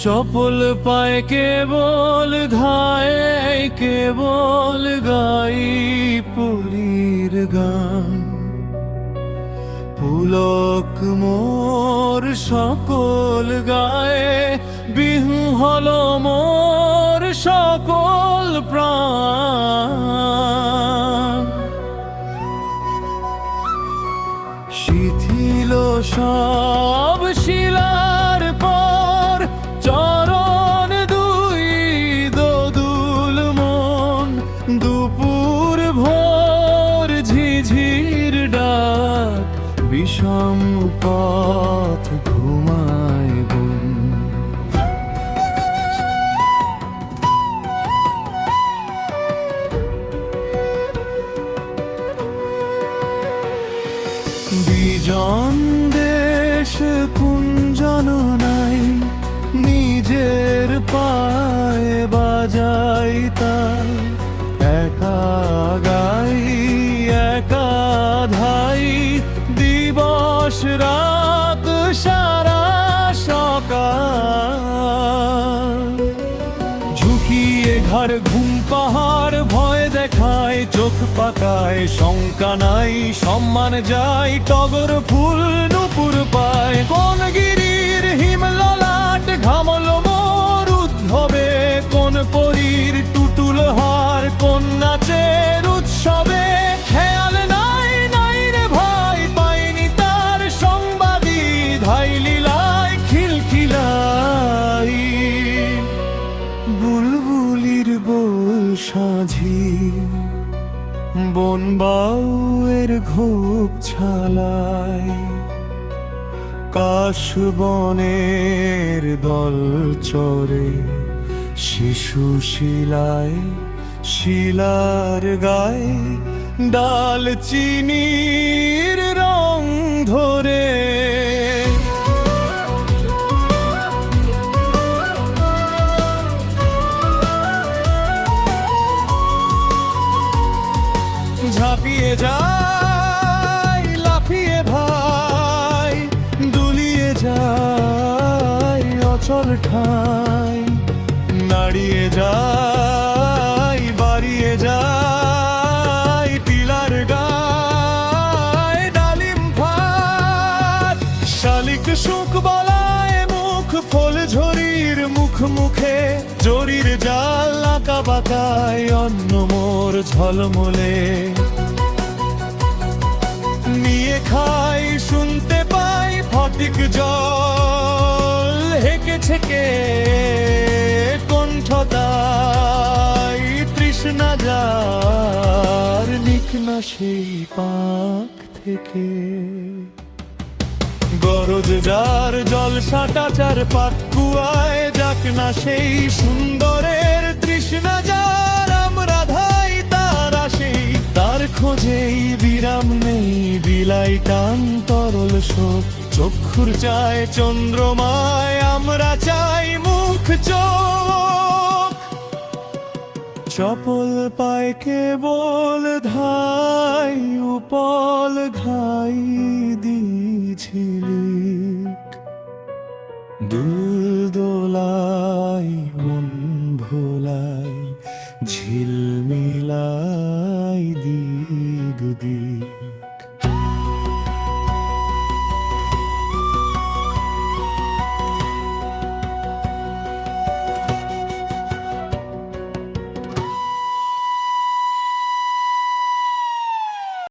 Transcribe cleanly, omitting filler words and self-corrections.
চপল পায় কেবল ধায়, কেবল গাই পুরীর গান। পুলক মোর সকল গায়ে, বিহু হলো মোর সকল প্রাণ। শিথিল সব শিলার পর, চরণ দুই দোদুল মন। দুপুর ভোর ঝিঝির ডাক, বিষম পথ ঘুমায় বন। বিজন দেশ কুঞ্জন নাই, নিজের পায়ে বাজাই তাল। একা গাই একা ধাই, দিবস রাত সারা সকাল। ঝুঁকিয়ে ঘাড় ঘুম পাহাড়, ভয় দেখায় চোখ পাকায়। শঙ্কা নাই সম্মান যায়, টগর ফুল নুপুর পায়। কোন গিরির হিমললাট ঘামল মোর উদ্ভবে, কোন পরীর টুটুল হার, কোন নাচের উৎসবে। খেয়াল নাই নাই রে ভাই, পাইনি তার সংবাদী। ধাই লীলায় খিলখিলাই, বুলবুলির বল সাঝি। বন বাউয়ের ঘোপ ছালায়, কাশবনের দল চরে। শিশু শিলায় শিলার গায়ে, ডাল চিনির রং ধরে। ঝাঁপিয়ে যাই লাফিয়ে ভাই, দুলিয়ে যাই অচল ঠাই। নাড়িয়ে যাই বাড়িয়ে যাই টিলার গায়। ডালিম ফাট শালিক সুখ বলায় মুখ, ফল ঝরির মুখ মুখে। জরির জাল আঁকা বাঁকায়, অন্ন মোর ঝলমলে। নিয়ে খাই শুনতে পাই ফটিক জল, হেঁকেছে কে কণ্ঠদাই। তৃষ্ণা যার নিক না সেই পাক থেকে। গরজ যার জল সাঁটা চার পাত কুয়ায়, যাক না সেই সুন্দরের তৃষ্ণা যার। আমরা ধাই তার সেই, তার খোঁজেই বিরাম নেই। বিলাই টান তরল শোক, চক্ষুর চায় চন্দ্রমায়। আমরা চাই মুখ চোখ, চপল পায় কেবল ধাই। উপল ঘাই দিঝিলিক, দুল দোলাই মন।